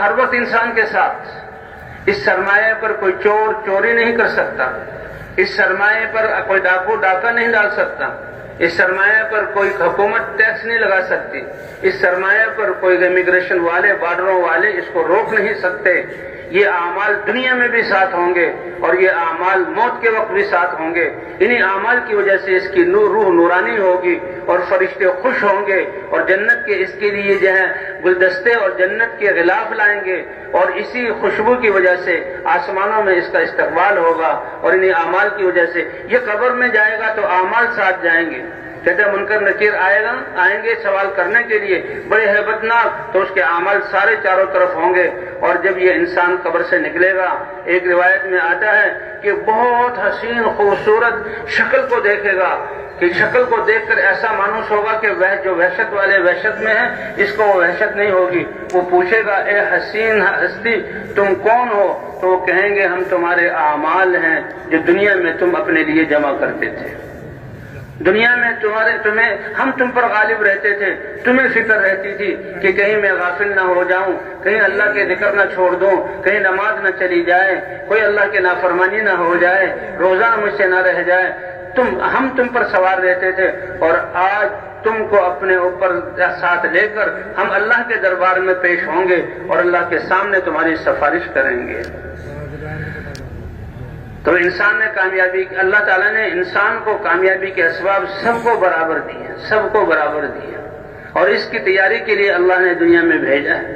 ہر وقت انسان کے ساتھ، اس سرمایہ پر کوئی چور چوری نہیں کر سکتا، اس سرمایہ پر کوئی ڈاکو ڈاکہ نہیں ڈال سکتا، اس سرمایہ پر کوئی حکومت ٹیکس نہیں لگا سکتی، اس سرمایہ پر کوئی امیگریشن والے بارڈروں والے اس کو روک نہیں سکتے۔ یہ اعمال دنیا میں بھی ساتھ ہوں گے اور یہ اعمال موت کے وقت بھی ساتھ ہوں گے۔ انہی اعمال کی وجہ سے اس کی روح نورانی ہوگی اور فرشتے خوش ہوں گے اور جنت کے اس کے لیے جو ہے گلدستے اور جنت کے غلاف لائیں گے، اور اسی خوشبو کی وجہ سے آسمانوں میں اس کا استقبال ہوگا، اور انہی اعمال کی وجہ سے یہ قبر میں جائے گا تو اعمال ساتھ جائیں گے۔ کہتے منکر نکیر آئیں گے سوال کرنے کے لیے بڑے ہیبت ناک، تو اس کے اعمال سارے چاروں طرف ہوں گے، اور جب یہ انسان قبر سے نکلے گا، ایک روایت میں آتا ہے کہ بہت حسین خوبصورت شکل کو دیکھے گا، کہ شکل کو دیکھ کر ایسا مانوس ہوگا کہ وہ جو وحشت والے وحشت میں ہے اس کو وہ وحشت نہیں ہوگی۔ وہ پوچھے گا اے حسین ہستی تم کون ہو؟ تو وہ کہیں گے ہم تمہارے اعمال ہیں جو دنیا میں تم اپنے لیے جمع کرتے تھے، دنیا میں ہم تم پر غالب رہتے تھے، تمہیں فکر رہتی تھی کہ کہیں میں غافل نہ ہو جاؤں، کہیں اللہ کے ذکر نہ چھوڑ دوں، کہیں نماز نہ چلی جائے، کوئی اللہ کے نافرمانی نہ ہو جائے، روزہ مجھ سے نہ رہ جائے، ہم تم پر سوار رہتے تھے، اور آج تم کو اپنے اوپر ساتھ لے کر ہم اللہ کے دربار میں پیش ہوں گے اور اللہ کے سامنے تمہاری سفارش کریں گے۔ تو انسان نے کامیابی، اللہ تعالیٰ نے انسان کو کامیابی کے اسباب سب کو برابر دیے، سب کو برابر دیے، اور اس کی تیاری کے لیے اللہ نے دنیا میں بھیجا ہے،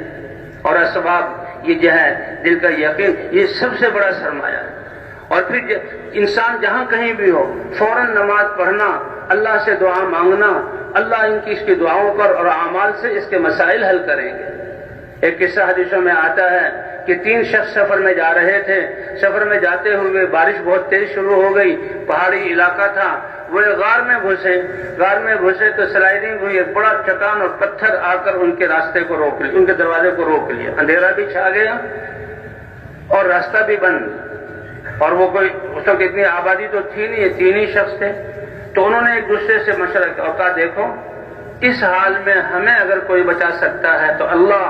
اور اسباب یہ جو ہے دل کا یقین یہ سب سے بڑا سرمایہ ہے۔ اور پھر انسان جہاں کہیں بھی ہو فوراً نماز پڑھنا، اللہ سے دعا مانگنا، اللہ اس کی دعاؤں پر اور اعمال سے اس کے مسائل حل کریں گے۔ ایک قصہ حدیثوں میں آتا ہے کہ 3 شخص سفر میں جا رہے تھے، سفر میں جاتے ہوئے بارش بہت تیز شروع ہو گئی، پہاڑی علاقہ تھا، وہ غار میں گھسے تو سلائڈنگ ہوئی، ایک بڑا چٹان اور پتھر آ کر ان کے راستے کو روک لیا، ان کے دروازے کو روک لیا، اندھیرا بھی چھا گیا اور راستہ بھی بند، اور وہ کوئی اس وقت اتنی آبادی تو تھی نہیں، 3 ہی شخص تھے۔ تو انہوں نے ایک دوسرے سے مشورہ کیا اور کہا دیکھو اس حال میں ہمیں اگر کوئی بچا سکتا ہے تو اللہ،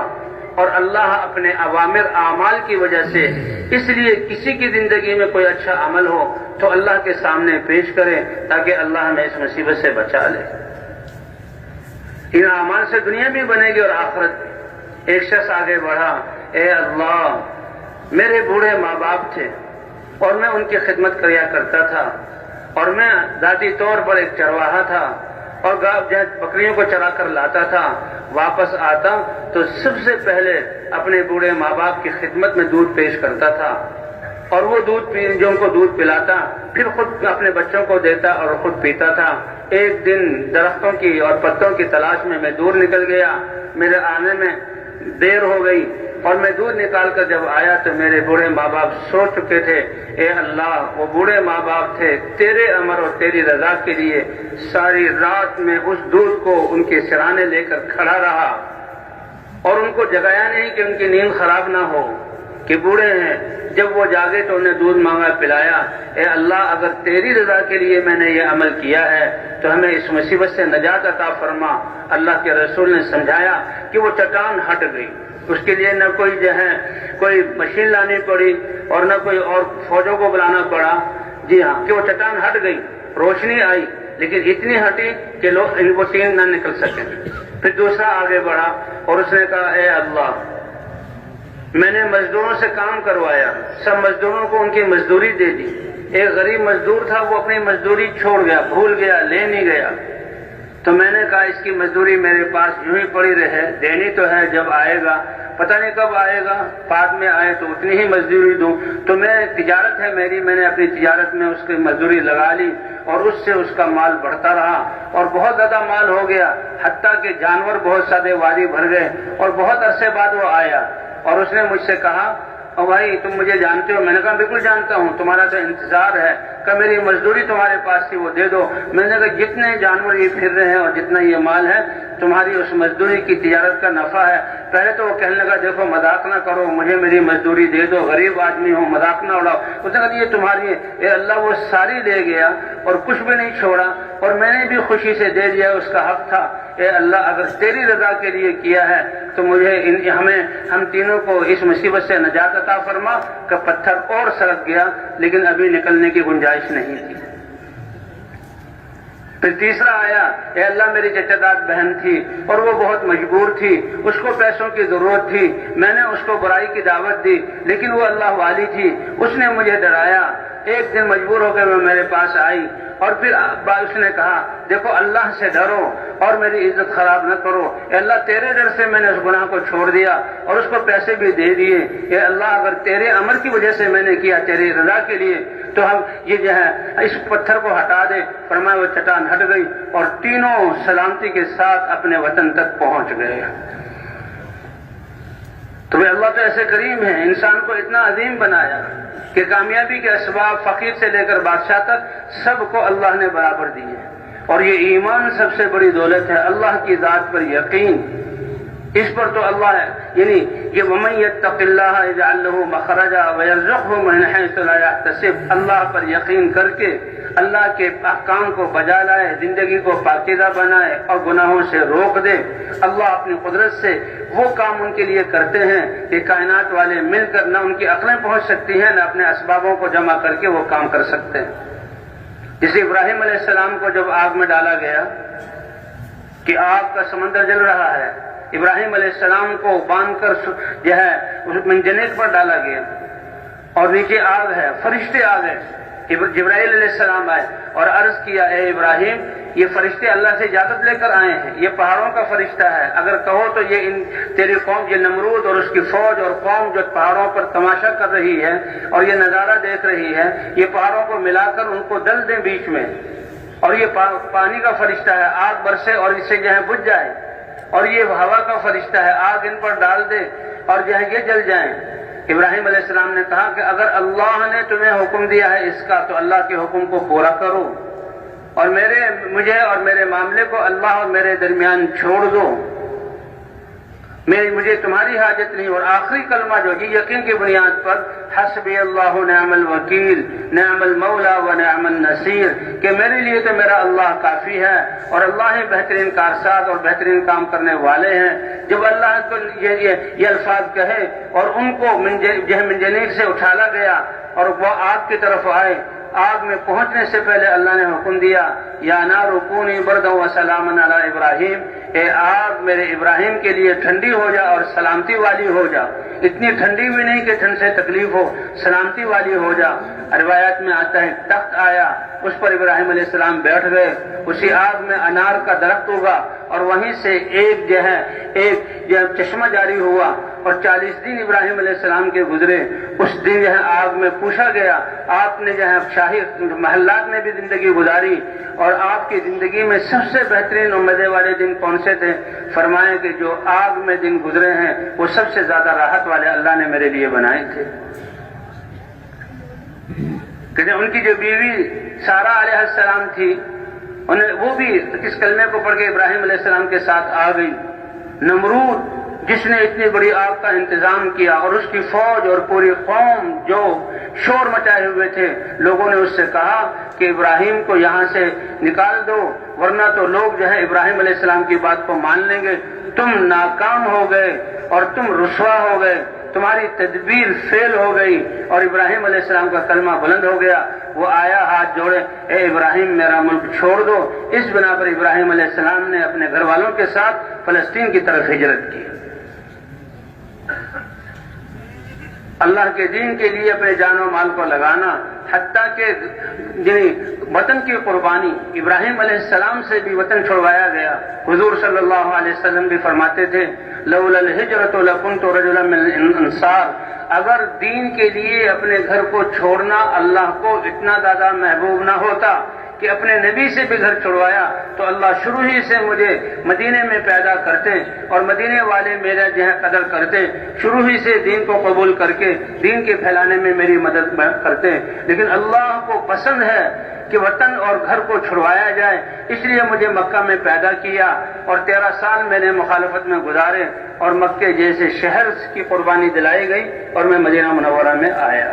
اور اللہ اپنے اوامر اعمال کی وجہ سے، اس لیے کسی کی زندگی میں کوئی اچھا عمل ہو تو اللہ کے سامنے پیش کرے تاکہ اللہ ہمیں اس مصیبت سے بچا لے۔ ان اعمال سے دنیا بھی بنے گی اور آخرت بھی۔ ایک شخص آگے بڑھا، اے اللہ میرے بوڑھے ماں باپ تھے اور میں ان کی خدمت کیا کرتا تھا، اور میں ذاتی طور پر ایک چرواہا تھا، اور بکریوں کو چرا کر لاتا تھا، واپس آتا تو سب سے پہلے اپنے بوڑھے ماں باپ کی خدمت میں دودھ پیش کرتا تھا، اور وہ جو ان کو دودھ پلاتا پھر خود اپنے بچوں کو دیتا اور خود پیتا تھا۔ ایک دن درختوں کی اور پتوں کی تلاش میں دور نکل گیا، میرے آنے میں دیر ہو گئی، اور میں دودھ نکال کر جب آیا تو میرے بوڑھے ماں باپ سو چکے تھے۔ اے اللہ وہ بوڑھے ماں باپ تھے، تیرے امر اور تیری رضا کے لیے ساری رات میں اس دودھ کو ان کے سرانے لے کر کھڑا رہا، اور ان کو جگایا نہیں کہ ان کی نیند خراب نہ ہو کہ بوڑھے ہیں۔ جب وہ جاگے تو انہیں دودھ مانگا، پلایا۔ اے اللہ اگر تیری رضا کے لیے میں نے یہ عمل کیا ہے تو ہمیں اس مصیبت سے نجات عطا فرما۔ اللہ کے رسول نے سمجھایا کہ وہ چٹان ہٹ گئی، اس کے لیے نہ کوئی مشین لانی پڑی اور نہ کوئی اور فوجوں کو بلانا پڑا، جی ہاں کہ وہ چٹان ہٹ گئی، روشنی آئی، لیکن اتنی ہٹی کہ وہ 3 نہ نکل سکے۔ پھر دوسرا آگے بڑھا اور اس نے کہا اے اللہ میں نے مزدوروں سے کام کروایا، سب مزدوروں کو ان کی مزدوری دے دی، ایک غریب مزدور تھا وہ اپنی مزدوری چھوڑ گیا، بھول گیا، لے نہیں گیا، تو میں نے کہا اس کی مزدوری میرے پاس یوں ہی پڑی رہے، دینی تو ہے، جب آئے گا پتہ نہیں کب آئے گا، بعد میں آئے تو اتنی ہی مزدوری دوں۔ تو میں تجارت ہے میری، میں نے اپنی تجارت میں اس کی مزدوری لگا لی، اور اس سے اس کا مال بڑھتا رہا، اور بہت زیادہ مال ہو گیا، حتیٰ کہ جانور بہت سادے وادی بھر گئے، اور بہت عرصے بعد وہ آیا اور اس نے مجھ سے کہا او بھائی تم مجھے جانتے ہو؟ میں نے کہا بالکل جانتا ہوں، تمہارا تو انتظار ہے، کہ میری مزدوری تمہارے پاس تھی وہ دے دو۔ میں نے کہا جتنے جانور یہ پھر رہے ہیں اور جتنا یہ مال ہے تمہاری اس مزدوری کی تجارت کا نفع ہے۔ پہلے تو وہ کہنے لگا دیکھو مذاق نہ کرو، مجھے میری مزدوری دے دو، غریب آدمی ہوں، مذاق نہ اڑاؤ۔ اس نے کہا یہ تمہاری ہے۔ اے اللہ وہ ساری لے گیا اور کچھ بھی نہیں چھوڑا، اور میں نے بھی خوشی سے دے دیا، اس کا حق تھا۔ اے اللہ اگر تیری رضا کے لیے کیا ہے تو ہم تینوں کو اس مصیبت سے نجات عطا فرما کہ پتھر اور سرک گیا لیکن ابھی نکلنے کی گنجائش نہیں تھی۔ پھر تیسرا آیا، اے اللہ میری چچا داد بہن تھی اور وہ بہت مجبور تھی، اس کو پیسوں کی ضرورت تھی، میں نے اس کو برائی کی دعوت دی لیکن وہ اللہ والی تھی، اس نے مجھے ڈرایا، ایک دن مجبور ہو کے وہ میرے پاس آئی اور پھر اس نے کہا دیکھو اللہ سے ڈرو اور میری عزت خراب نہ کرو، اے اللہ تیرے ڈر سے میں نے اس گناہ کو چھوڑ دیا اور اس کو پیسے بھی دے دیے، اے اللہ اگر تیرے امر کی وجہ سے میں نے کیا تیری رضا کے لیے تو ہم یہ جو ہے اس پتھر کو ہٹا دے۔ فرمایا وہ چٹان ہٹ گئی اور تینوں سلامتی کے ساتھ اپنے وطن تک پہنچ گئے۔ تو اللہ تو ایسے کریم ہے، انسان کو اتنا عظیم بنایا کہ کامیابی کے اسباب فقیر سے لے کر بادشاہ تک سب کو اللہ نے برابر دیے، اور یہ ایمان سب سے بڑی دولت ہے، اللہ کی ذات پر یقین، اس پر تو اللہ ہے، یعنی یہ وَمَن يَتَّقِ اللَّهَ يَجْعَل لَّهُ مَخْرَجًا وَيَرْزُقْهُ مِنْ حَيْثُ لَا يَحْتَسِبُ، اللہ پر یقین کر کے اللہ کے احکام کو بجا لائے، زندگی کو پاکیزہ بنائے اور گناہوں سے روک دے۔ اللہ اپنی قدرت سے وہ کام ان کے لیے کرتے ہیں کہ کائنات والے مل کر نہ ان کی عقلیں پہنچ سکتی ہیں نہ اپنے اسبابوں کو جمع کر کے وہ کام کر سکتے ہیں۔ جسے ابراہیم علیہ السلام کو جب آگ میں ڈالا گیا کہ آگ کا سمندر جل رہا ہے، ابراہیم علیہ السلام کو باندھ کر جو ہے اس منجنیق پر ڈالا گیا اور نیچے آگ ہے، فرشتے آ گئے، جبرائیل علیہ السلام آئے اور عرض کیا اے ابراہیم یہ فرشتے اللہ سے اجازت لے کر آئے ہیں، یہ پہاڑوں کا فرشتہ ہے، اگر کہو تو یہ تیری قوم، یہ نمرود اور اس کی فوج اور قوم جو پہاڑوں پر تماشا کر رہی ہے اور یہ نظارہ دیکھ رہی ہے، یہ پہاڑوں کو ملا کر ان کو ڈل دیں بیچ میں، اور یہ پانی کا فرشتہ ہے، آگ برسے اور اس سے جو ہے بجھ جائے، اور یہ ہوا کا فرشتہ ہے، آگ ان پر ڈال دے اور جو ہے یہ جل جائیں۔ ابراہیم علیہ السلام نے کہا کہ اگر اللہ نے تمہیں حکم دیا ہے اس کا تو اللہ کے حکم کو پورا کرو اور مجھے اور میرے معاملے کو اللہ اور میرے درمیان چھوڑ دو، مجھے تمہاری حاجت نہیں۔ اور آخری کلمہ جو یہ یقین کی بنیاد پر حسبی اللہ نعم الوکیل نعم المولا و نعم النصیر، کہ میرے لیے تو میرا اللہ کافی ہے اور اللہ ہی بہترین کارساز اور بہترین کام کرنے والے ہیں۔ جب اللہ کو یہ الفاظ کہے اور ان کو منجنیق سے اٹھالا گیا اور وہ آگ کی طرف آئے، آگ میں پہنچنے سے پہلے اللہ نے حکم دیا یا نار کونی بردا و سلاما علی ابراہیم، اے آگ میرے ابراہیم کے لیے ٹھنڈی ہو جا اور سلامتی والی ہو جا، اتنی ٹھنڈی بھی نہیں کہ ٹھنڈ سے تکلیف ہو، سلامتی والی ہو جا۔ روایت میں آتا ہے تخت آیا، اس پر ابراہیم علیہ السلام بیٹھ گئے، اسی آگ میں انار کا درخت ہوگا اور وہیں سے ایک چشمہ جاری ہوا اور 40 دن ابراہیم علیہ السلام کے گزرے۔ اس دن جو ہے آگ میں پوچھا گیا، آپ نے جو ہے شاہی محلات میں بھی زندگی گزاری اور آپ کی زندگی میں سب سے بہترین اور مزے والے دن کون سے تھے؟ فرمائے کہ جو آگ میں دن گزرے ہیں وہ سب سے زیادہ راحت والے اللہ نے میرے لیے بنائے تھے۔ کہ ان کی جو بیوی سارہ علیہ السلام تھی وہ بھی اس کلمے کو پڑھ کے ابراہیم علیہ السلام کے ساتھ آ گئی۔ نمرود جس نے اتنی بڑی آگ کا انتظام کیا اور اس کی فوج اور پوری قوم جو شور مچائے ہوئے تھے، لوگوں نے اس سے کہا کہ ابراہیم کو یہاں سے نکال دو ورنہ تو لوگ جو ہے ابراہیم علیہ السلام کی بات کو مان لیں گے، تم ناکام ہو گئے اور تم رسوا ہو گئے، تمہاری تدبیر فیل ہو گئی۔ اور ابراہیم علیہ السلام کا کلمہ بلند ہو گیا، وہ آیا ہاتھ جوڑے، اے ابراہیم میرا ملک چھوڑ دو۔ اس بنا پر ابراہیم علیہ السلام نے اپنے گھر والوں کے ساتھ فلسطین کی طرف ہجرت کی۔ اللہ کے دین کے لیے اپنے جان و مال کو لگانا، حتیٰ کہ وطن کی قربانی، ابراہیم علیہ السلام سے بھی وطن چھڑوایا گیا۔ حضور صلی اللہ علیہ وسلم بھی فرماتے تھے لولا الہجرۃ لکنت رجلا من الانصار، اگر دین کے لیے اپنے گھر کو چھوڑنا اللہ کو اتنا زیادہ محبوب نہ ہوتا کہ اپنے نبی سے بھی گھر چھڑوایا تو اللہ شروع ہی سے مجھے مدینے میں پیدا کرتے اور مدینے والے میرا جو ہے قدر کرتے، شروع ہی سے دین کو قبول کر کے دین کے پھیلانے میں میری مدد کرتے۔ لیکن اللہ کو پسند ہے کہ وطن اور گھر کو چھڑوایا جائے، اس لیے مجھے مکہ میں پیدا کیا اور 13 سال میں نے مخالفت میں گزارے اور مکے جیسے شہر کی قربانی دلائی گئی اور میں مدینہ منورہ میں آیا۔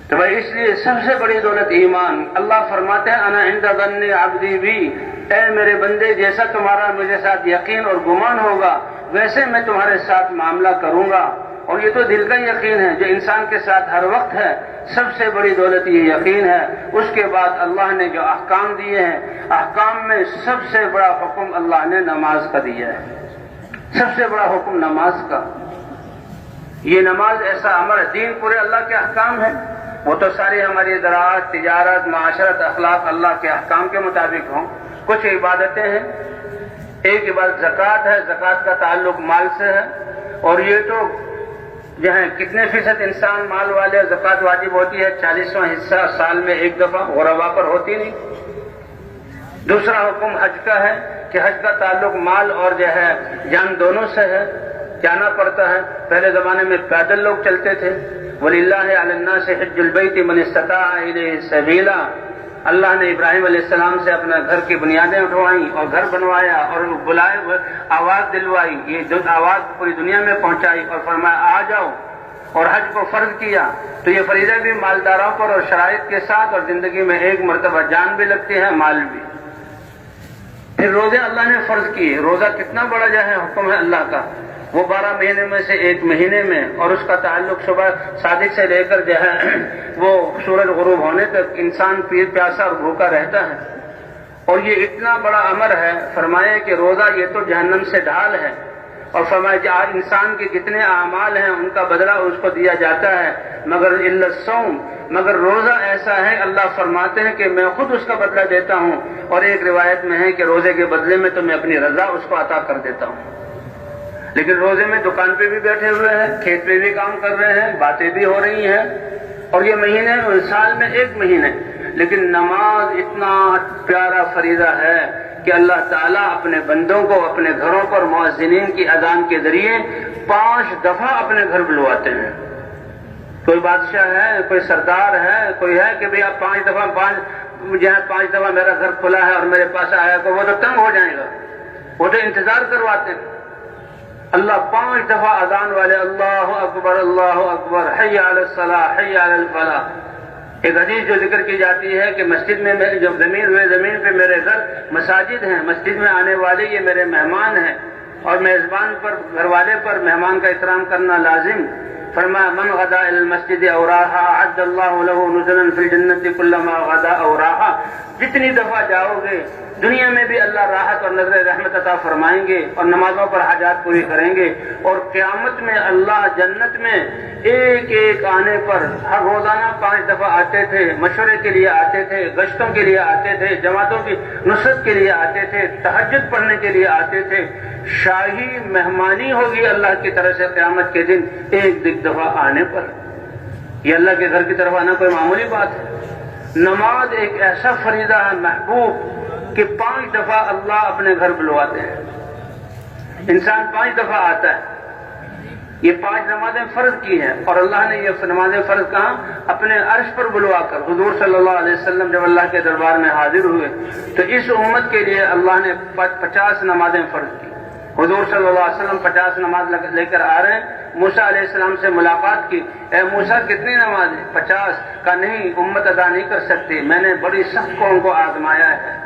تو بھائی اس لیے سب سے بڑی دولت ایمان۔ اللہ فرماتے ہیں انا عند ظن عبدی بی، اے میرے بندے جیسا تمہارا مجھے ساتھ یقین اور گمان ہوگا ویسے میں تمہارے ساتھ معاملہ کروں گا. اور یہ تو دل کا یقین ہے جو انسان کے ساتھ ہر وقت ہے. سب سے بڑی دولت یہ یقین ہے. اس کے بعد اللہ نے جو احکام دیے ہیں احکام میں سب سے بڑا حکم اللہ نے نماز کا دیا ہے. سب سے بڑا حکم نماز کا. یہ نماز ایسا امر ہے. دین پورے اللہ کے احکام ہیں. وہ تو ساری ہماری زراعت تجارت معاشرت اخلاق اللہ کے احکام کے مطابق ہوں. کچھ عبادتیں ہیں. ایک عبادت زکوٰۃ ہے. زکوٰۃ کا تعلق مال سے ہے. اور یہ تو جو ہے کتنے فیصد انسان مال والے زکوٰۃ واجب ہوتی ہے 40واں حصہ سال میں ایک دفعہ غربا پر ہوتی نہیں. دوسرا حکم حج کا ہے کہ حج کا تعلق مال اور جو ہے جان دونوں سے ہے. جانا پڑتا ہے. پہلے زمانے میں پیدل لوگ چلتے تھے. وَلِلَّهِ عَلَى النَّاسِ حِجُّ الْبَيْتِ مَنِ اسْتَطَاعَ إِلَيْهِ سَبِيلًا. اللہ نے ابراہیم علیہ السلام سے اپنا گھر کی بنیادیں اٹھوائیں اور گھر بنوایا اور بلائے آواز دلوائی. یہ جو آواز پوری دنیا میں پہنچائی اور فرمایا آ جاؤ اور حج کو فرض کیا. تو یہ فریضہ بھی مالداروں پر اور شرائط کے ساتھ اور زندگی میں ایک مرتبہ جان بھی لگتی ہے مال بھی. پھر روزے اللہ نے فرض کیے. روزہ کتنا بڑا جو ہے حکم ہے اللہ کا. وہ 12 مہینے میں سے ایک مہینے میں اور اس کا تعلق صبح صادق سے لے کر جو ہے وہ سورج غروب ہونے تک انسان پیاسا اور بھوکا رہتا ہے. اور یہ اتنا بڑا امر ہے. فرمایا کہ روزہ یہ تو جہنم سے ڈھال ہے. اور فرمایا انسان کے جتنے اعمال ہیں ان کا بدلہ اس کو دیا جاتا ہے مگر الا الصوم. مگر روزہ ایسا ہے اللہ فرماتے ہیں کہ میں خود اس کا بدلہ دیتا ہوں. اور ایک روایت میں ہے کہ روزے کے بدلے میں تو میں اپنی رضا اس کو عطا کر دیتا ہوں. لیکن روزے میں دکان پہ بھی بیٹھے ہوئے ہیں, کھیت پہ بھی کام کر رہے ہیں, باتیں بھی ہو رہی ہیں. اور یہ مہینے سال میں ایک مہینے. لیکن نماز اتنا پیارا فریضہ ہے کہ اللہ تعالیٰ اپنے بندوں کو اپنے گھروں پر مؤذنین کی اذان کے ذریعے 5 دفعہ اپنے گھر بلواتے ہیں. کوئی بادشاہ ہے, کوئی سردار ہے, کوئی ہے کہ بھئی آپ 5 دفعہ میرا گھر کھلا ہے اور میرے پاس آیا تو وہ تو تنگ ہو جائے گا. وہ تو انتظار کرواتے ہیں. اللہ 5 دفعہ اذان والے اللہ اکبر حی علی الصلاح حی علی الفلاح. ایک حدیث جو ذکر کی جاتی ہے کہ مسجد میں جب زمین پہ میرے گھر مساجد ہیں, مسجد میں آنے والے یہ میرے مہمان ہیں اور میزبان پر گھر والے پر مہمان کا احترام کرنا لازم. فرمایا من غدا الى المسجد او راحا اعد اللہ له نزلا فی الجنۃ كلما غدا او راحا. جتنی دفعہ جاؤ گے دنیا میں بھی اللہ راحت اور نظر رحمت عطا فرمائیں گے اور نمازوں پر حاجات پوری کریں گے. اور قیامت میں اللہ جنت میں ایک ایک آنے پر ہر روزانہ 5 دفعہ آتے تھے. مشورے کے لیے آتے تھے, گشتوں کے لیے آتے تھے, جماعتوں کی نصرت کے لیے آتے تھے, تہجد پڑھنے کے لیے آتے تھے. شاہی مہمانی ہوگی اللہ کی طرف سے قیامت کے دن ایک دفعہ آنے پر. یہ اللہ کے گھر کی طرف آنا کوئی معمولی بات ہے. نماز ایک ایسا فریضہ ہے محبوب کہ 5 دفعہ اللہ اپنے گھر بلواتے ہیں. انسان 5 دفعہ آتا ہے. یہ 5 نمازیں فرض کی ہیں اور اللہ نے یہ نمازیں فرض کہاں اپنے عرش پر بلوا کر. حضور صلی اللہ علیہ وسلم جب اللہ کے دربار میں حاضر ہوئے تو اس امت کے لیے اللہ نے 50 نمازیں فرض کی. حضور صلی اللہ علیہ وسلم 50 نماز لے کر آ رہے ہیں. موسیٰ علیہ السلام سے ملاقات کی. اے موسیٰ کتنی نمازیں؟ 50. کا نہیں امت ادا نہیں کر سکتی, میں نے بڑی سخت قوم کو آزمایا ہے.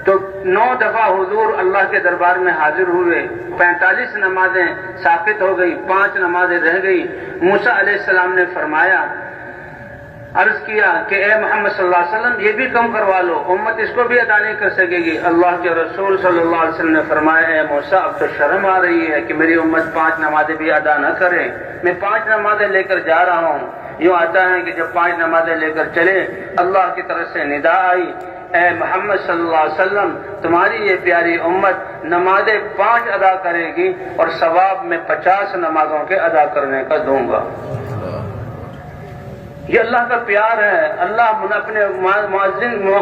تو 9 دفعہ حضور اللہ کے دربار میں حاضر ہوئے. 45 نمازیں ساقط ہو گئی, 5 نمازیں رہ گئی. موسیٰ علیہ السلام نے فرمایا, عرض کیا کہ اے محمد صلی اللہ علیہ وسلم یہ بھی کم کروا لو, امت اس کو بھی ادا نہیں کر سکے گی. اللہ کے رسول صلی اللہ علیہ وسلم نے فرمایا اے موسیٰ اب تو شرم آ رہی ہے کہ میری امت 5 نمازیں بھی ادا نہ کرے. میں 5 نمازیں لے کر جا رہا ہوں. یوں آتا ہے کہ جب 5 نمازیں لے کر چلے اللہ کی طرف سے ندا آئی, اے محمد صلی اللہ علیہ وسلم تمہاری یہ پیاری امت نمازیں 5 ادا کرے گی اور ثواب میں 50 نمازوں کے ادا کرنے کا دوں گا. یہ اللہ کا پیار ہے. اللہ اپنے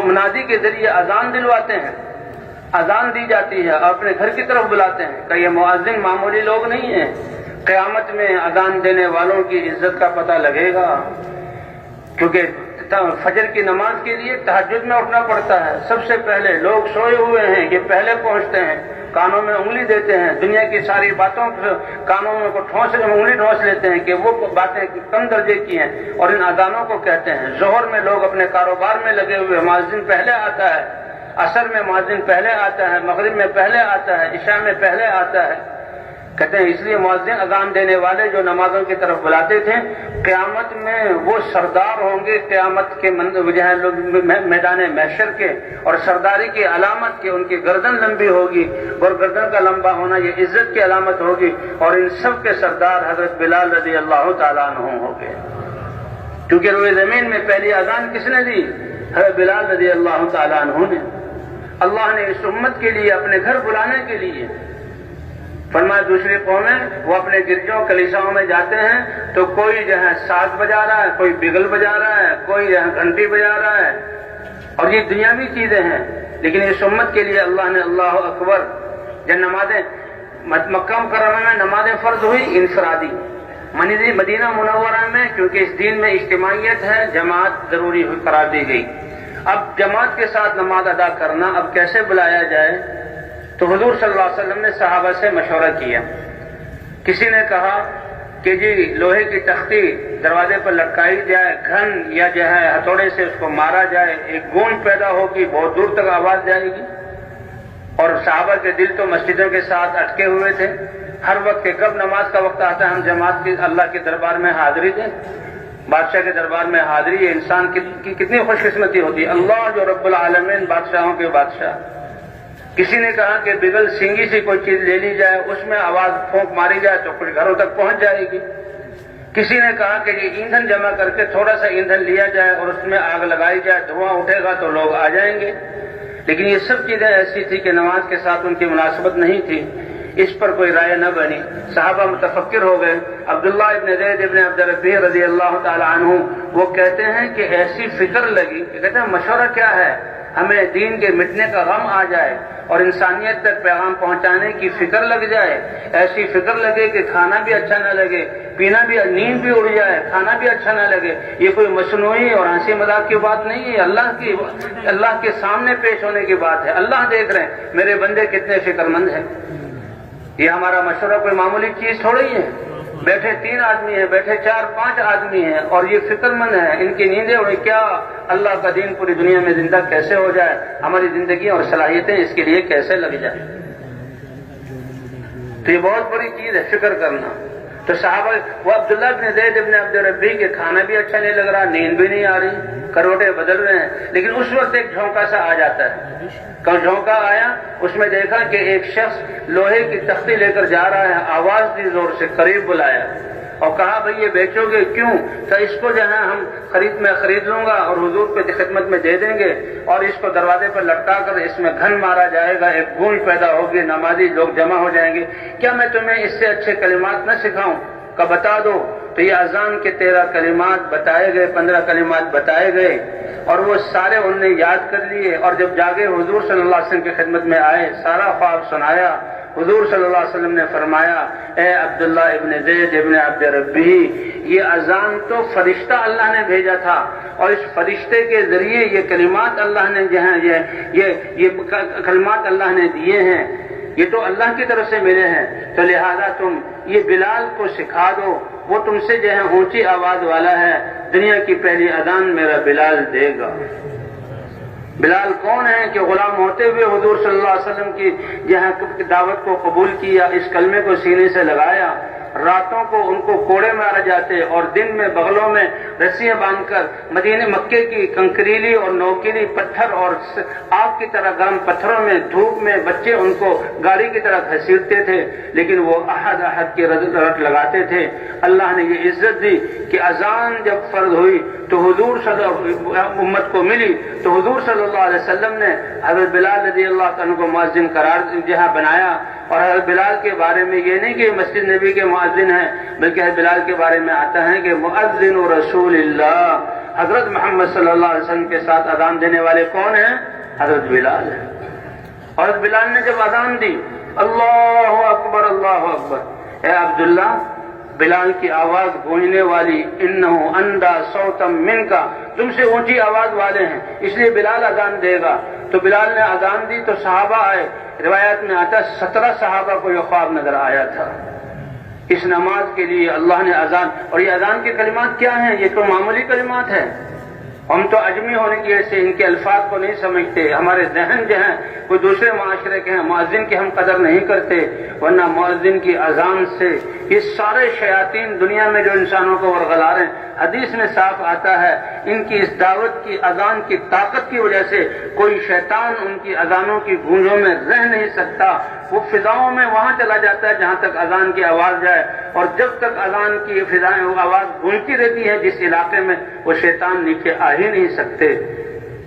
منادی کے ذریعے اذان دلواتے ہیں, اذان دی جاتی ہے اور اپنے گھر کی طرف بلاتے ہیں. کہ یہ مؤذن معمولی لوگ نہیں ہیں. قیامت میں اذان دینے والوں کی عزت کا پتہ لگے گا, کیونکہ فجر کی نماز کے لیے تہجد میں اٹھنا پڑتا ہے. سب سے پہلے لوگ سوئے ہوئے ہیں, یہ پہلے پہنچتے ہیں, کانوں میں انگلی دیتے ہیں, دنیا کی ساری باتوں کانوں میں انگلی ڈھونس لیتے ہیں کہ وہ باتیں کم درجے کی ہیں اور ان اذانوں کو کہتے ہیں. ظہر میں لوگ اپنے کاروبار میں لگے ہوئے, مؤذن پہلے آتا ہے. عصر میں مؤذن پہلے آتا ہے، مغرب میں پہلے آتا ہے، عشاء میں پہلے آتا ہے۔ کہتے ہیں اس لیے مؤذن اذان دینے والے جو نمازوں کی طرف بلاتے تھے، قیامت میں وہ سردار ہوں گے، قیامت کے جو ہے لوگ میدان محشر کے، اور سرداری کی علامت کہ ان کی گردن لمبی ہوگی، اور گردن کا لمبا ہونا یہ عزت کی علامت ہوگی، اور ان سب کے سردار حضرت بلال رضی اللہ تعالیٰ عنہ ہوں گے، کیونکہ روئے زمین میں پہلی اذان کس نے دی؟ حضرت بلال رضی اللہ تعالیٰ عنہ نے۔ اللہ نے اس امت کے لیے اپنے گھر بلانے کے لیے فرمایا، دوسری قومیں وہ اپنے گرجوں کلیساؤں میں جاتے ہیں تو کوئی جو ہے ساز بجا رہا ہے، کوئی بگل بجا رہا ہے، کوئی جو ہے گھنٹی بجا رہا ہے، اور یہ دنیاوی چیزیں ہیں، لیکن اس امت کے لیے اللہ نے اللہ اکبر، جب نمازیں مکہ مکرمہ میں نمازیں فرض ہوئی انفرادی، مدینہ منورہ میں کیونکہ اس دین میں اجتماعیت ہے، جماعت ضروری قرار دی گئی۔ اب جماعت کے ساتھ نماز ادا کرنا اب کیسے بلایا جائے؟ تو حضور صلی اللہ علیہ وسلم نے صحابہ سے مشورہ کیا۔ کسی نے کہا کہ جی لوہے کی تختی دروازے پر لٹکائی جائے، گھن یا جو ہے ہتھوڑے سے اس کو مارا جائے، ایک گونج پیدا ہوگی، بہت دور تک آواز جائے گی۔ اور صحابہ کے دل تو مسجدوں کے ساتھ اٹکے ہوئے تھے، ہر وقت کہ کب نماز کا وقت آتا ہے ہم جماعت کی اللہ کے دربار میں حاضری دیں، بادشاہ کے دربار میں حاضری، یہ انسان کی کتنی خوش قسمتی ہوتی ہے، اللہ جو رب العالمین بادشاہوں کے بادشاہ۔ کسی نے کہا کہ بگل سینگی سے کوئی چیز لے لی جائے، اس میں آواز پھونک ماری جائے تو کچھ گھروں تک پہنچ جائے گی۔ کسی نے کہا کہ یہ ایندھن جمع کر کے تھوڑا سا ایندھن لیا جائے اور اس میں آگ لگائی جائے، دھواں اٹھے گا تو لوگ آ جائیں گے۔ لیکن یہ سب چیزیں ایسی تھی کہ نماز کے ساتھ ان کی مناسبت نہیں تھی، اس پر کوئی رائے نہ بنی۔ صحابہ متفکر ہو گئے۔ عبداللہ ابن زید ابن عبد الربیع رضی اللہ تعالی عنہ وہ کہتے ہیں کہ ایسی فکر لگی کہ کہتے ہیں مشورہ کیا ہے، ہمیں دین کے مٹنے کا غم آ جائے اور انسانیت تک پیغام پہنچانے کی فکر لگ جائے، ایسی فکر لگے کہ کھانا بھی اچھا نہ لگے، پینا بھی، نیند بھی اڑ جائے، کھانا بھی اچھا نہ لگے۔ یہ کوئی مصنوعی اور ہنسی مذاق کی بات نہیں ہے، اللہ کے سامنے پیش ہونے کی بات ہے۔ اللہ دیکھ رہے ہیں میرے بندے کتنے فکر مند ہیں۔ یہ ہمارا مشورہ کوئی معمولی چیز تھوڑی ہے، بیٹھے 3 آدمی ہیں، بیٹھے 4-5 آدمی ہیں اور یہ فکر مند ہیں، ان کی نیندیں اڑی، کیا اللہ کا دین پوری دنیا میں زندہ کیسے ہو جائے، ہماری زندگی اور صلاحیتیں اس کے لیے کیسے لگ جائیں۔ تو یہ بہت بڑی چیز ہے فکر کرنا۔ تو صحابہ وہ عبداللہ ابن زید ابن عبد الربیع کے کھانا بھی اچھا نہیں لگ رہا، نیند بھی نہیں آ رہی، کروٹے بدل رہے ہیں، لیکن اس وقت ایک جھونکا سا آ جاتا ہے۔ کل جھونکا آیا، اس میں دیکھا کہ ایک شخص لوہے کی تختی لے کر جا رہا ہے، آواز دی زور سے، قریب بلایا اور کہا بھئی یہ بیچو گے؟ کیوں؟ کہ اس کو جو ہے ہم خرید لوں گا اور حضور پہ خدمت میں دے دیں گے، اور اس کو دروازے پر لٹکا کر اس میں گھن مارا جائے گا، ایک گونج پیدا ہوگی، نمازی لوگ جمع ہو جائیں گے، کیا میں تمہیں اس سے اچھے کلمات نہ سکھاؤں؟ کہ بتا دو۔ تو یہ اذان کے 13 کلمات بتائے گئے، 15 کلمات بتائے گئے، اور وہ سارے انہوں نے یاد کر لیے، اور جب جاگے حضور صلی اللہ علیہ وسلم کی خدمت میں آئے، سارا خواب سنایا۔ حضور صلی اللہ علیہ وسلم نے فرمایا، اے عبداللہ ابن زید ابن عبد الربیع، یہ اذان تو فرشتہ اللہ نے بھیجا تھا، اور اس فرشتے کے ذریعے یہ کلمات اللہ نے جو ہیں یہ کلمات اللہ نے دیے ہیں، یہ تو اللہ کی طرف سے ملے ہیں، تو لہذا تم یہ بلال کو سکھا دو، وہ تم سے جو ہے اونچی آواز والا ہے، دنیا کی پہلی اذان میرا بلال دے گا۔ بلال کون ہے کہ غلام ہوتے ہوئے حضور صلی اللہ علیہ وسلم کی جہاں دعوت کو قبول کیا، اس کلمے کو سینے سے لگایا، راتوں کو ان کو کوڑے مارے جاتے اور دن میں بغلوں میں رسیاں باندھ کر مکے کی کنکریلی اور نوکیلی پتھر اور آگ کی طرح گرم پتھروں میں دھوپ میں بچے ان کو گاڑی کی طرح گھسیٹتے تھے، لیکن وہ احد احد کی رٹ لگاتے تھے۔ اللہ نے یہ عزت دی کہ اذان جب فرض ہوئی تو حضور امت کو ملی تو حضور صلی اللہ علیہ وسلم نے حضرت بلال رضی اللہ عنہ کو مؤذن قرار جہاں بنایا، اور حضرت بلال کے بارے میں یہ نہیں کہ مسجد نبی کے مؤذن ہیں، بلکہ حضرت بلال کے بارے میں آتا ہے کہ مؤذن رسول اللہ، حضرت محمد صلی اللہ علیہ وسلم کے ساتھ اذان دینے والے کون ہیں؟ حضرت بلال ہیں۔ اور حضرت بلال نے جب اذان دی، اللہ اکبر اللہ اکبر، اے عبداللہ، بلال کی آواز گونجنے والی، انہو اندہ صوتم من کا، تم سے اونچی آواز والے ہیں، اس لیے بلال اذان دے گا۔ تو بلال نے اذان دی تو صحابہ آئے، روایت میں آتا 17 صحابہ کو یہ خواب نظر آیا تھا۔ اس نماز کے لیے اللہ نے اذان، اور یہ اذان کے کلمات کیا ہیں؟ یہ تو معمولی کلمات ہیں، ہم تو اجمی ہونے کی وجہ سے ان کے الفاظ کو نہیں سمجھتے، ہمارے ذہن جو ہیں کوئی دوسرے معاشرے کے ہیں، مؤذن کی ہم قدر نہیں کرتے، ورنہ مؤذن کی اذان سے یہ سارے شیاطین دنیا میں جو انسانوں کو ورغلا رہے ہیں، حدیث میں صاف آتا ہے ان کی اس دعوت کی اذان کی طاقت کی وجہ سے کوئی شیطان ان کی اذانوں کی گونجوں میں رہ نہیں سکتا، وہ فضاؤں میں وہاں چلا جاتا ہے جہاں تک اذان کی آواز جائے، اور جب تک اذان کی فضائیں آواز گونجتی رہتی ہے جس علاقے میں، وہ شیطان نیچے آ ہی نہیں سکتے۔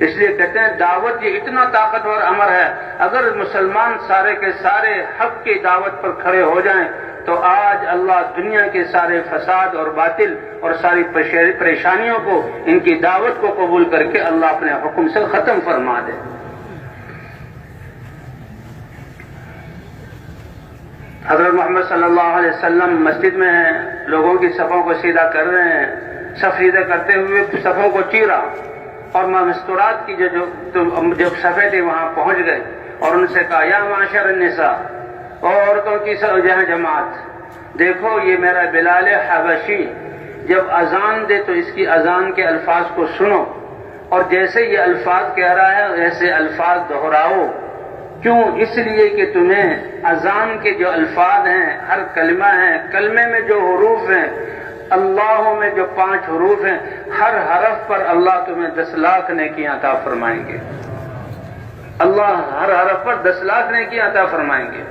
اس لیے کہتے ہیں دعوت یہ اتنا طاقتور امر ہے، اگر مسلمان سارے کے سارے حق کی دعوت پر کھڑے ہو جائیں تو آج اللہ دنیا کے سارے فساد اور باطل اور ساری پریشانیوں کو، ان کی دعوت کو قبول کر کے اللہ اپنے حکم سے ختم فرما دے۔ حضرت محمد صلی اللہ علیہ وسلم مسجد میں ہیں، لوگوں کی صفوں کو سیدھا کر رہے ہیں، صف سیدھے کرتے ہوئے صفوں کو چیرا، اور مستورات کی جو صفیں تھی وہاں پہنچ گئے اور ان سے کہا یا معاشر النساء، عورتوں کی جماعت، دیکھو یہ میرا بلال حبشی جب اذان دے تو اس کی اذان کے الفاظ کو سنو، اور جیسے یہ الفاظ کہہ رہا ہے ایسے الفاظ دہراؤ۔ کیوں؟ اس لیے کہ تمہیں اذان کے جو الفاظ ہیں، ہر کلمہ ہے، کلمے میں جو حروف ہیں، اللہ میں جو 5 حروف ہیں، ہر حرف پر اللہ تمہیں 10 لاکھ نیکیاں عطا فرمائیں گے۔ اللہ ہر حرف پر 10 لاکھ نیکیاں عطا فرمائیں گے۔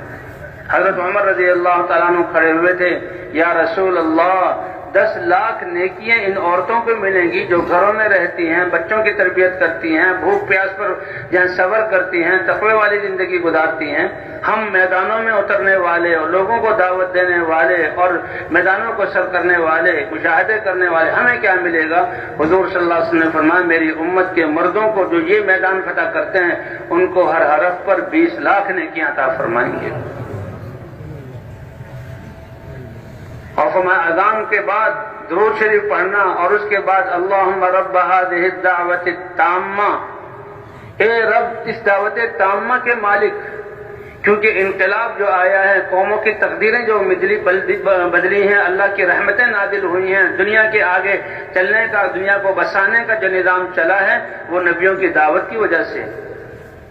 حضرت عمر رضی اللہ تعالیٰ عنہ کھڑے ہوئے تھے، یا رسول اللہ 10 لاکھ نیکیاں ان عورتوں کو ملیں گی جو گھروں میں رہتی ہیں، بچوں کی تربیت کرتی ہیں، بھوک پیاس پر جہاں صبر کرتی ہیں، تقوی والی زندگی گزارتی ہیں۔ ہم میدانوں میں اترنے والے اور لوگوں کو دعوت دینے والے اور میدانوں کو سر کرنے والے، مشاہدے کرنے والے، ہمیں کیا ملے گا؟ حضور صلی اللہ علیہ وسلم نے فرمایا میری امت کے مردوں کو جو یہ میدان فتح کرتے ہیں ان کو ہر حرف پر 20 لاکھ نیکیاں عطا فرمائیں گے۔ اور فرمایا اذان کے بعد درود شریف پڑھنا، اور اس کے بعد اللہم رب هذه الدعوت التامہ، اے رب اس دعوت تامہ کے مالک، کیونکہ انقلاب جو آیا ہے، قوموں کی تقدیریں جو بدلی ہیں، اللہ کی رحمتیں نازل ہوئی ہیں، دنیا کے آگے چلنے کا، دنیا کو بسانے کا جو نظام چلا ہے وہ نبیوں کی دعوت کی وجہ سے،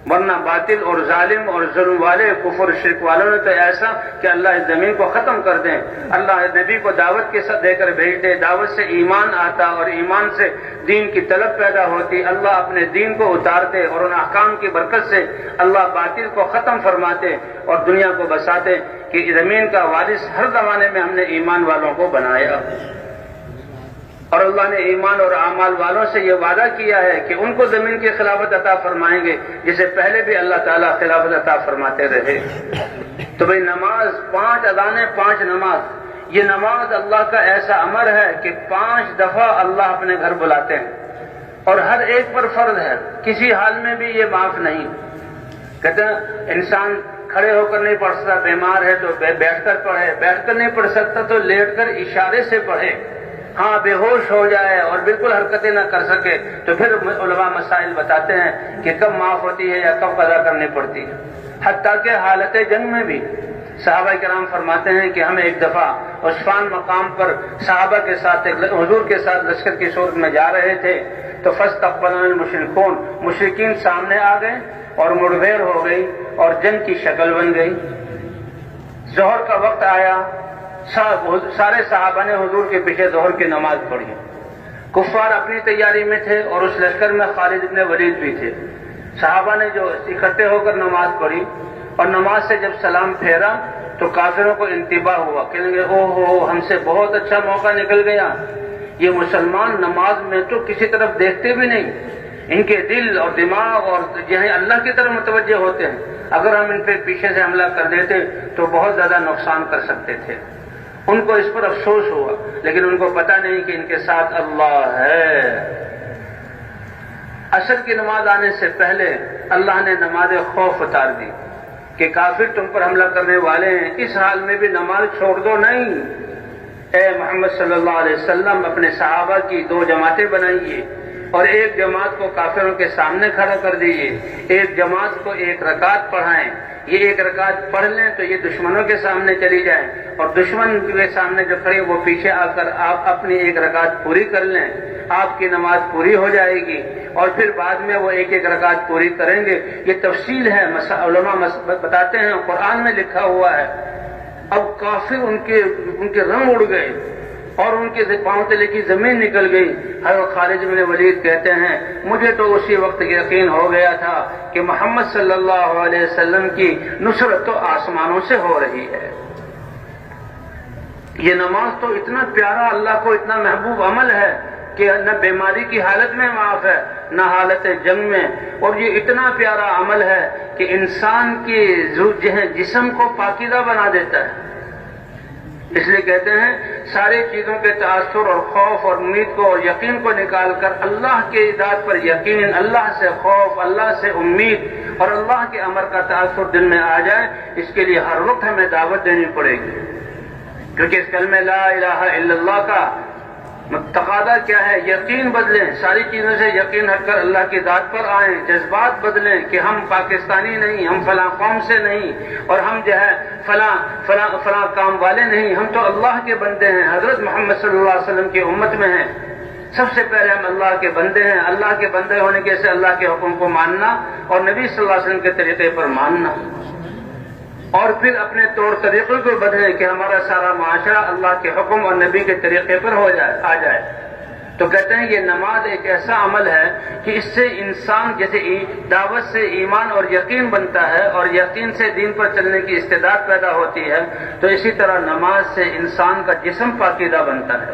ورنہ باطل اور ظالم اور ظلم والے، کفر شرک والوں نے تو ایسا کہ اللہ اس زمین کو ختم کر دیں۔ اللہ نبی کو دعوت کے ساتھ دے کر بھیج دے، دعوت سے ایمان آتا اور ایمان سے دین کی طلب پیدا ہوتی، اللہ اپنے دین کو اتارتے اور ان احکام کی برکت سے اللہ باطل کو ختم فرماتے اور دنیا کو بساتے کہ زمین کا وارث ہر زمانے میں ہم نے ایمان والوں کو بنایا۔ اور اللہ نے ایمان اور اعمال والوں سے یہ وعدہ کیا ہے کہ ان کو زمین کی خلافت عطا فرمائیں گے جسے پہلے بھی اللہ تعالیٰ خلافت عطا فرماتے رہے۔ تو بھئی نماز 5 اذانیں 5 نماز، یہ نماز اللہ کا ایسا امر ہے کہ 5 دفعہ اللہ اپنے گھر بلاتے ہیں اور ہر ایک پر فرض ہے، کسی حال میں بھی یہ معاف نہیں۔ کہتے ہیں انسان کھڑے ہو کر نہیں پڑھ سکتا، بیمار ہے تو بیٹھ کر پڑھے، بیٹھ کر نہیں پڑھ سکتا تو لیٹ کر اشارے سے پڑھے، ہاں بے ہوش ہو جائے اور بالکل حرکتیں نہ کر سکے تو پھر علماء مسائل بتاتے ہیں کہ کب معاف ہوتی ہے یا کب قضا کرنی پڑتی ہے۔ حتیٰ کہ حالت جنگ میں بھی صحابہ کرام فرماتے ہیں کہ ہم ایک دفعہ عثفان مقام پر صحابہ کے ساتھ حضور کے ساتھ لشکر کی صورت میں جا رہے تھے تو فاستقبلنا المشرکون، مشرکین سامنے آ گئے اور مڑبھیڑ ہو گئی اور جنگ کی شکل بن گئی۔ ظہر کا وقت آیا، سارے صحابہ نے حضور کے پیچھے ظہر کی نماز پڑھی، کفار اپنی تیاری میں تھے اور اس لشکر میں خالد بن ولید بھی تھے۔ صحابہ نے جو اکٹھے ہو کر نماز پڑھی اور نماز سے جب سلام پھیرا تو کافروں کو انتباہ ہوا، کہیں گے او ہو ہم سے بہت اچھا موقع نکل گیا، یہ مسلمان نماز میں تو کسی طرف دیکھتے بھی نہیں، ان کے دل اور دماغ اور ذہن اللہ کی طرف متوجہ ہوتے ہیں، اگر ہم ان پہ پیچھے سے حملہ کر دیتے تو بہت زیادہ نقصان کر سکتے تھے۔ ان کو اس پر افسوس ہوا، لیکن ان کو پتہ نہیں کہ ان کے ساتھ اللہ ہے۔ عصر کی نماز آنے سے پہلے اللہ نے نماز خوف اتار دی کہ کافر تم پر حملہ کرنے والے ہیں، اس حال میں بھی نماز چھوڑ دو نہیں۔ اے محمد صلی اللہ علیہ وسلم اپنے صحابہ کی 2 جماعتیں بنائیے، اور ایک جماعت کو کافروں کے سامنے کھڑا کر دیجیے، ایک جماعت کو ایک رکعت پڑھائیں، یہ ایک رکعت پڑھ لیں تو یہ دشمنوں کے سامنے چلی جائیں، اور دشمن کے سامنے جو کھڑے وہ پیچھے آ کر آپ اپنی ایک رکعت پوری کر لیں، آپ کی نماز پوری ہو جائے گی، اور پھر بعد میں وہ ایک ایک رکعت پوری کریں گے۔ یہ تفصیل ہے، علماء بتاتے ہیں، قرآن میں لکھا ہوا ہے۔ اب کافر ان کے رنگ اڑ گئے اور ان کے پاؤں تلے کی زمین نکل گئی۔ حضرت خالد بن ولید کہتے ہیں مجھے تو اسی وقت یقین ہو گیا تھا کہ محمد صلی اللہ علیہ وسلم کی نصرت تو آسمانوں سے ہو رہی ہے۔ یہ نماز تو اتنا پیارا، اللہ کو اتنا محبوب عمل ہے کہ نہ بیماری کی حالت میں معاف ہے نہ حالت جنگ میں، اور یہ اتنا پیارا عمل ہے کہ انسان کے جسم کو پاکیزہ بنا دیتا ہے۔ اس لیے کہتے ہیں ساری چیزوں کے تاثر اور خوف اور امید کو اور یقین کو نکال کر اللہ کے ذات پر یقین، اللہ سے خوف، اللہ سے امید اور اللہ کے امر کا تاثر دل میں آ جائے، اس کے لیے ہر وقت ہمیں دعوت دینی پڑے گی، کیونکہ اس کلمہ لا الہ الا اللہ کا تقاضا کیا ہے؟ یقین بدلیں، ساری چیزوں سے یقین ہٹ کر اللہ کی ذات پر آئیں، جذبات بدلیں کہ ہم پاکستانی نہیں، ہم فلاں قوم سے نہیں، اور ہم جو ہے فلاں کام والے نہیں، ہم تو اللہ کے بندے ہیں، حضرت محمد صلی اللہ علیہ وسلم کی امت میں ہیں، سب سے پہلے ہم اللہ کے بندے ہیں۔ اللہ کے بندے ہونے کے سے اللہ کے حکم کو ماننا اور نبی صلی اللہ علیہ وسلم کے طریقے پر ماننا، اور پھر اپنے طور طریقے کو بدلیں کہ ہمارا سارا معاشرہ اللہ کے حکم اور نبی کے طریقے پر آ جائے۔ تو کہتے ہیں یہ نماز ایک ایسا عمل ہے کہ اس سے انسان جیسے دعوت سے ایمان اور یقین بنتا ہے اور یقین سے دین پر چلنے کی استعداد پیدا ہوتی ہے، تو اسی طرح نماز سے انسان کا جسم پاکیزہ بنتا ہے۔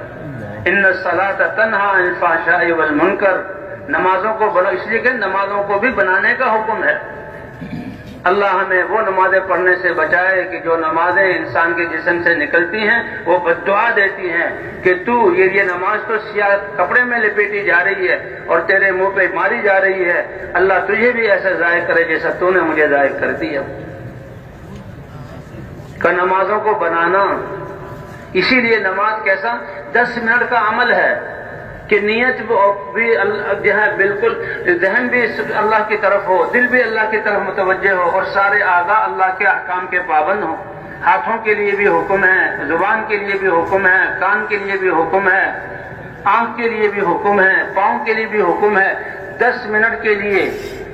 ان الصلاۃ تنہی عن الفحشاء والمنکر، نمازوں کو بنا، اس لیے کہ نمازوں کو بھی بنانے کا حکم ہے۔ اللہ ہمیں وہ نمازیں پڑھنے سے بچائے کہ جو نمازیں انسان کے جسم سے نکلتی ہیں وہ بد دعا دیتی ہیں کہ تو یہ نماز تو سیاہ کپڑے میں لپیٹی جا رہی ہے اور تیرے منہ پہ ماری جا رہی ہے، اللہ تجھے بھی ایسا ضائع کرے جیسا تو نے مجھے ضائع کر دیا۔ کہ نمازوں کو بنانا، اسی لیے نماز کیسا 10 منٹ کا عمل ہے کہ نیت بھی جو ہے بالکل ذہن بھی اللہ کی طرف ہو، دل بھی اللہ کی طرف متوجہ ہو، اور سارے اعضاء اللہ کے احکام کے پابند ہوں۔ ہاتھوں کے لیے بھی حکم ہے، زبان کے لیے بھی حکم ہے، کان کے لیے بھی حکم ہے، آنکھ کے لیے بھی حکم ہے، پاؤں کے لیے بھی حکم ہے۔ 10 منٹ کے لیے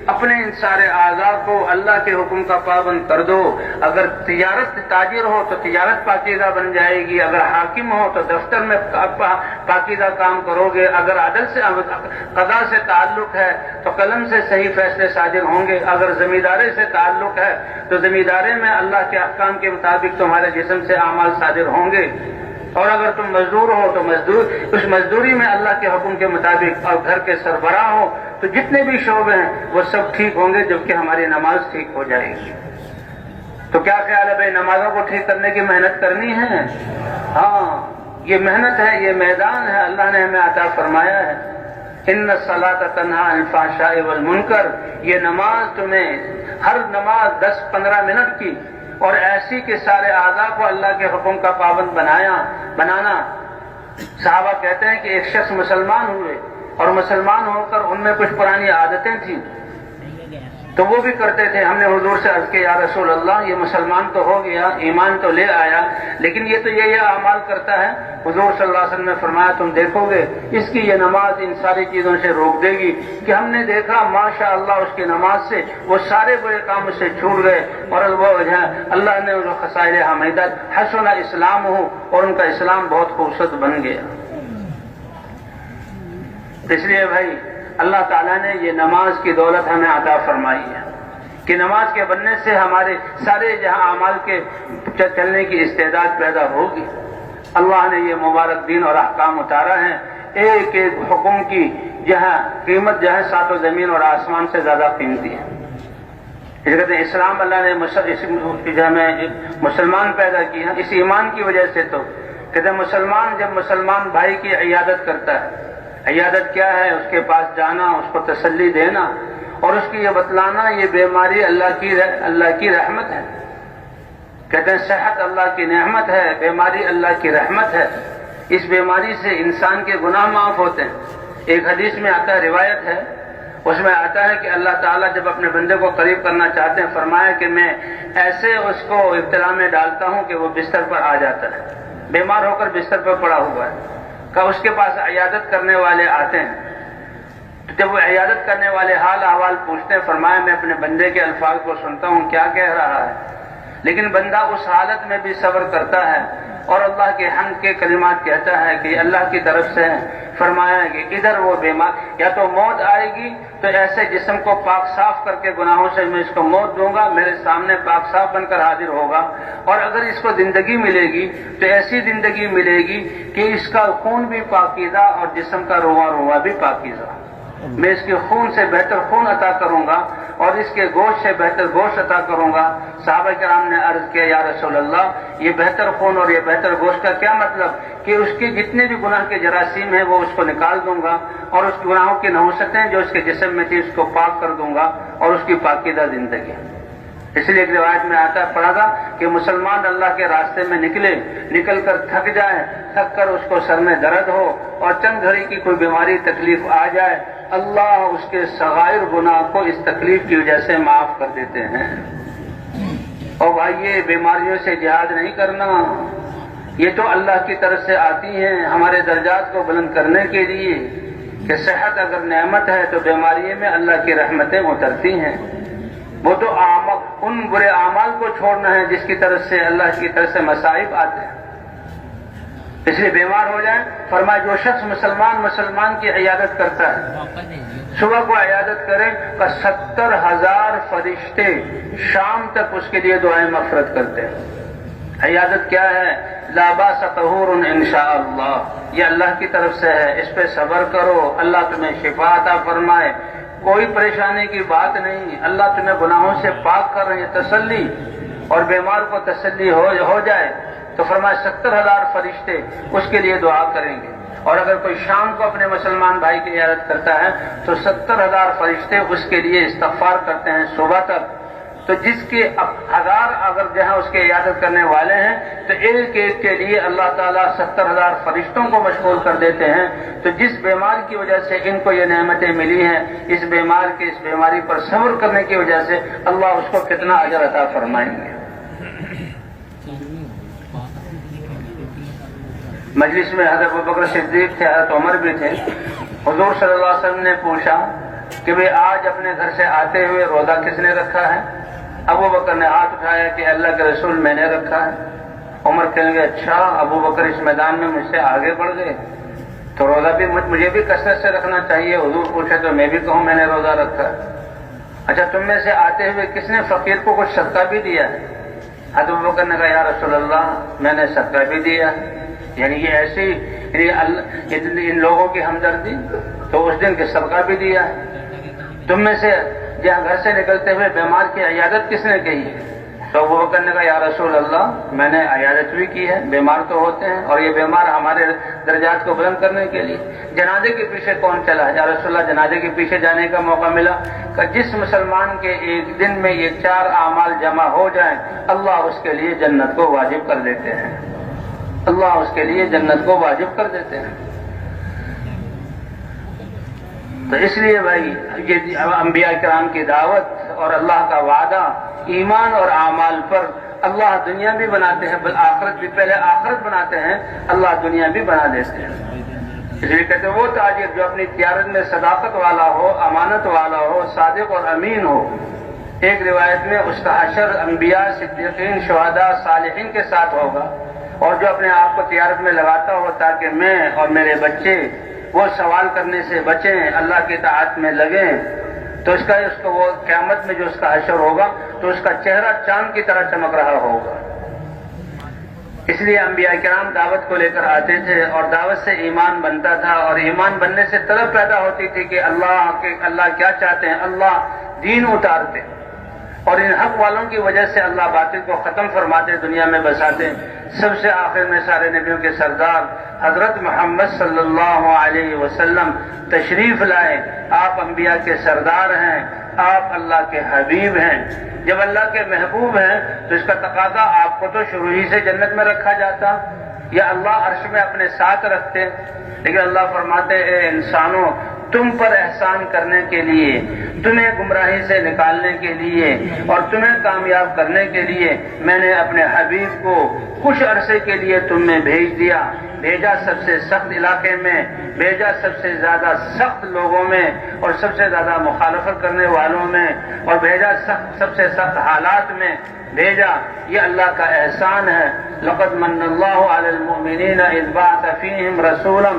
اپنے ان سارے اعضاء کو اللہ کے حکم کا پابند کر دو۔ اگر تاجر ہو تو تجارت پاکیزہ بن جائے گی، اگر حاکم ہو تو دفتر میں پاکیزہ کام کرو گے، اگر عدل سے قضا سے تعلق ہے تو قلم سے صحیح فیصلے صادر ہوں گے، اگر زمینداری سے تعلق ہے تو زمینداری میں اللہ کے احکام کے مطابق تمہارے جسم سے اعمال صادر ہوں گے، اور اگر تم مزدور ہو تو اس مزدوری میں اللہ کے حکم کے مطابق، اور گھر کے سربراہ ہو تو جتنے بھی شعبے ہیں وہ سب ٹھیک ہوں گے جبکہ ہماری نماز ٹھیک ہو جائے گی۔ تو کیا خیال ہے بھائی، نمازوں کو ٹھیک کرنے کی محنت کرنی ہے؟ ہاں، یہ محنت ہے، یہ میدان ہے، اللہ نے ہمیں عطا فرمایا ہے۔ ان الصلاۃ تنہی عن الفحشاء والمنکر، یہ نماز تمہیں ہر نماز 10-15 منٹ کی اور ایسی کہ سارے اعضاء کو اللہ کے حکم کا پابند بنانا۔ صحابہ کہتے ہیں کہ ایک شخص مسلمان ہوئے اور مسلمان ہو کر ان میں کچھ پرانی عادتیں تھیں تو وہ بھی کرتے تھے۔ ہم نے حضور سے عرض کیا یا رسول اللہ، یہ مسلمان تو ہو گیا، ایمان تو لے آیا، لیکن یہ تو یہ اعمال کرتا ہے۔ حضور صلی اللہ علیہ وسلم نے فرمایا تم دیکھو گے اس کی یہ نماز ان ساری چیزوں سے روک دے گی، کہ ہم نے دیکھا ماشاءاللہ اس کی نماز سے وہ سارے برے کام اس سے چھوٹ گئے، اور وہ اللہ نے جو خصائل حمیدہ حسن اسلام ہو، اور ان کا اسلام بہت خوبصورت بن گیا۔ اس لیے بھائی اللہ تعالیٰ نے یہ نماز کی دولت ہمیں عطا فرمائی ہے کہ نماز کے بننے سے ہمارے سارے جہاں اعمال کے چلنے کی استعداد پیدا ہوگی۔ اللہ نے یہ مبارک دین اور احکام اتارا ہے، ایک ایک حکم کی جہاں قیمت جو ہے 7 زمین اور آسمان سے زیادہ قیمتی ہے۔ اس کہتے ہیں اسلام اللہ نے مسلمان پیدا کی ہے، اس ایمان کی وجہ سے۔ تو کہتے ہیں مسلمان جب مسلمان بھائی کی عیادت کرتا ہے، عیادت کیا ہے؟ اس کے پاس جانا، اس کو تسلی دینا اور اس کی یہ بتلانا یہ بیماری اللہ کی رحمت ہے۔ کہتے ہیں صحت اللہ کی نعمت ہے، بیماری اللہ کی رحمت ہے۔ اس بیماری سے انسان کے گناہ معاف ہوتے ہیں، ایک حدیث میں آتا ہے، روایت ہے، اس میں آتا ہے کہ اللہ تعالیٰ جب اپنے بندے کو قریب کرنا چاہتے ہیں فرمایا کہ میں ایسے اس کو ابتلا میں ڈالتا ہوں کہ وہ بستر پر آ جاتا ہے، بیمار ہو کر بستر پر پڑا ہوا ہے، کہ اس کے پاس عیادت کرنے والے آتے ہیں، تو جب وہ عیادت کرنے والے حال احوال پوچھتے ہیں فرمایا میں اپنے بندے کے الفاظ کو سنتا ہوں کیا کہہ رہا ہے، لیکن بندہ اس حالت میں بھی صبر کرتا ہے اور اللہ کے حمد کے کلمات کہتا ہے کہ اللہ کی طرف سے فرمایا کہ ادھر وہ بیمار یا تو موت آئے گی تو ایسے جسم کو پاک صاف کر کے گناہوں سے میں اس کو موت دوں گا، میرے سامنے پاک صاف بن کر حاضر ہوگا، اور اگر اس کو زندگی ملے گی تو ایسی زندگی ملے گی کہ اس کا خون بھی پاکیزہ اور جسم کا رواں رواں بھی پاکیزہ، میں اس کے خون سے بہتر خون عطا کروں گا اور اس کے گوشت سے بہتر گوشت عطا کروں گا۔ صحابہ کرام نے عرض کیا یا رسول اللہ یہ بہتر خون اور یہ بہتر گوشت کا کیا مطلب؟ کہ اس کے جتنے بھی گناہ کے جراثیم ہیں وہ اس کو نکال دوں گا اور اس گناہوں کی نحوستیں جو اس کے جسم میں تھی اس کو پاک کر دوں گا اور اس کی پاکیزہ زندگی۔ اس لیے ایک روایت میں آتا پڑھا تھا کہ مسلمان اللہ کے راستے میں نکل کر تھک جائے، تھک کر اس کو سر میں درد ہو اور چند گھڑی کی کوئی بیماری تکلیف آ جائے، اللہ اس کے صغائر گناہ کو اس تکلیف کی وجہ سے معاف کر دیتے ہیں۔ اور بھائی یہ بیماریوں سے جہاد نہیں کرنا، یہ تو اللہ کی طرف سے آتی ہیں ہمارے درجات کو بلند کرنے کے لیے، کہ صحت اگر نعمت ہے تو بیماری میں اللہ کی رحمتیں اترتی ہیں، وہ تو ان برے اعمال کو چھوڑنا ہے جس کی طرف سے اللہ کی طرف سے مصائب آتے ہیں۔ اس لیے بیمار ہو جائے فرمایا جو شخص مسلمان کی عیادت کرتا ہے صبح کو عیادت کرے کہ 70,000 فرشتے شام تک اس کے لیے دعائیں مغفرت کرتے ہیں۔ عیادت کیا ہے؟ لا باس طہور انشاءاللہ، یہ اللہ کی طرف سے ہے، اس پہ صبر کرو، اللہ تمہیں شفا عطا فرمائے، کوئی پریشانی کی بات نہیں، اللہ تمہیں گناہوں سے پاک کر رہے ہیں، تسلی، اور بیمار کو تسلی ہو جائے تو فرمایا 70,000 فرشتے اس کے لیے دعا کریں گے، اور اگر کوئی شام کو اپنے مسلمان بھائی کی عیادت کرتا ہے تو 70,000 فرشتے اس کے لیے استغفار کرتے ہیں صبح تک۔ تو جس کے 1000 اگر جہاں اس کے عیادت کرنے والے ہیں تو ایک ایک کے لیے اللہ تعالیٰ 70,000 فرشتوں کو مشغول کر دیتے ہیں۔ تو جس بیمار کی وجہ سے ان کو یہ نعمتیں ملی ہیں، اس بیماری پر صبر کرنے کی وجہ سے اللہ اس کو کتنا اجر عطا فرمائیں گے۔ مجلس میں حضرت ابوبکر صدیق تھے، حضرت عمر بھی تھے۔ حضور صلی اللہ علیہ وسلم نے پوچھا کہ بھئی آج اپنے گھر سے آتے ہوئے روزہ کس نے رکھا ہے؟ ابوبکر نے ہاتھ اٹھایا کہ اللہ کے رسول میں نے رکھا ہے۔ عمر کہنے گے اچھا، ابوبکر اس میدان میں مجھ سے آگے بڑھ گئے تو روزہ بھی مجھے بھی کثرت سے رکھنا چاہیے۔ حضور پوچھے تو میں بھی کہوں میں نے روزہ رکھا ہے۔ اچھا تم میں سے آتے ہوئے کس نے فقیر کو کچھ صدقہ بھی دیا ہے؟ حضرت ابوبکر نے کہا یا رسول اللہ میں نے صدقہ بھی دیا، یعنی یہ ایسی ان لوگوں کی ہمدردی، تو اس دن کے صدقہ بھی دیا ہے۔ تم میں سے جہاں گھر سے نکلتے ہوئے بیمار کی عیادت کس نے کی؟ تو وہ کہنے کا یا رسول اللہ میں نے عیادت بھی کی ہے، بیمار تو ہوتے ہیں اور یہ بیمار ہمارے درجات کو بلند کرنے کے لیے۔ جنازے کے پیچھے کون چلا؟ یا رسول اللہ جنازے کے پیچھے جانے کا موقع ملا کہ جس مسلمان کے ایک دن میں یہ 4 اعمال جمع ہو جائیں اللہ اس کے لیے جنت کو واجب کر دیتے ہیں، اللہ اس کے لیے جنت کو واجب کر دیتے ہیں۔ تو اس لیے بھائی یہ انبیاء کرام کی دعوت اور اللہ کا وعدہ ایمان اور اعمال پر اللہ دنیا بھی بناتے ہیں بل آخرت بھی، پہلے آخرت بناتے ہیں اللہ دنیا بھی بنا دیتے ہیں۔ اس لیے کہتے ہیں وہ تاجر جو اپنی تجارت میں صداقت والا ہو، امانت والا ہو، صادق اور امین ہو۔ ایک روایت میں اس کا حشر انبیاء، صدیقین، شہداء، صالحین کے ساتھ ہوگا، اور جو اپنے آپ کو تجارت میں لگاتا ہو تاکہ میں اور میرے بچے وہ سوال کرنے سے بچیں، اللہ کی اطاعت میں لگیں، تو اس کو وہ قیامت میں جو اس کا حشر ہوگا تو اس کا چہرہ چاند کی طرح چمک رہا ہوگا۔ اس لیے انبیاء کرام دعوت کو لے کر آتے تھے اور دعوت سے ایمان بنتا تھا، اور ایمان بننے سے طلب پیدا ہوتی تھی کہ اللہ کیا چاہتے ہیں، اللہ دین اتارتے، اور ان حق والوں کی وجہ سے اللہ باطل کو ختم فرماتے، دنیا میں بساتے۔ سب سے آخر میں سارے نبیوں کے سردار حضرت محمد صلی اللہ علیہ وسلم تشریف لائے۔ آپ انبیاء کے سردار ہیں، آپ اللہ کے حبیب ہیں۔ جب اللہ کے محبوب ہیں تو اس کا تقاضا آپ کو تو شروع ہی سے جنت میں رکھا جاتا، یا اللہ عرش میں اپنے ساتھ رکھتے، لیکن اللہ فرماتے اے انسانوں، تم پر احسان کرنے کے لیے، تمہیں گمراہی سے نکالنے کے لیے اور تمہیں کامیاب کرنے کے لیے میں نے اپنے حبیب کو کچھ عرصے کے لیے تم میں بھیج دیا، بھیجا سب سے سخت علاقے میں، بھیجا سب سے زیادہ سخت لوگوں میں اور سب سے زیادہ مخالفت کرنے والوں میں، اور بھیجا سب سے سخت حالات میں بھیجا۔ یہ اللہ کا احسان ہے۔ لقد من اللہ علی المؤمنین اذ بعث فیہم رسولا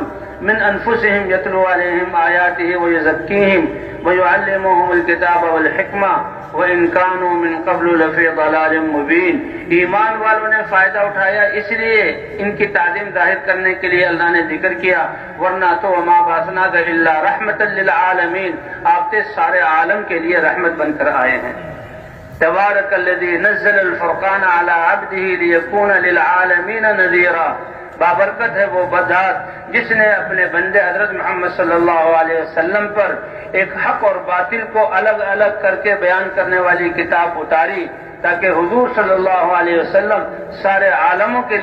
من انفسهم يتلو عليهم آیاته ويزکیہم ويعلمهم الکتاب والحکمہ وَإِن كَانُوا مِن قَبْلُ لَفِي ضَلَالٍ مُبِينٍ۔ ایمان والوں نے فائدہ اٹھایا، اس لیے ان کی تعظیم ظاہر کرنے کے لیے اللہ نے ذکر کیا، ورنہ تو وَمَا بَعَثْنَاكَ إِلَّا رَحْمَةً لِّلْعَالَمِينَ، آپ کے سارے عالم کے لیے رحمت بن کر آئے ہیں۔ تبارک الذی نزل الفرقان علی عبدہ لیکون للعالمین نذیرا، بابرکت ہے وہ بدھات جس نے اپنے بندے حضرت محمد صلی اللہ علیہ وسلم پر ایک حق اور باطل کو الگ الگ کر کے بیان کرنے والی کتاب اتاری، تاکہ حضور صلی اللہ علیہ وسلم سارے عالموں کے لیے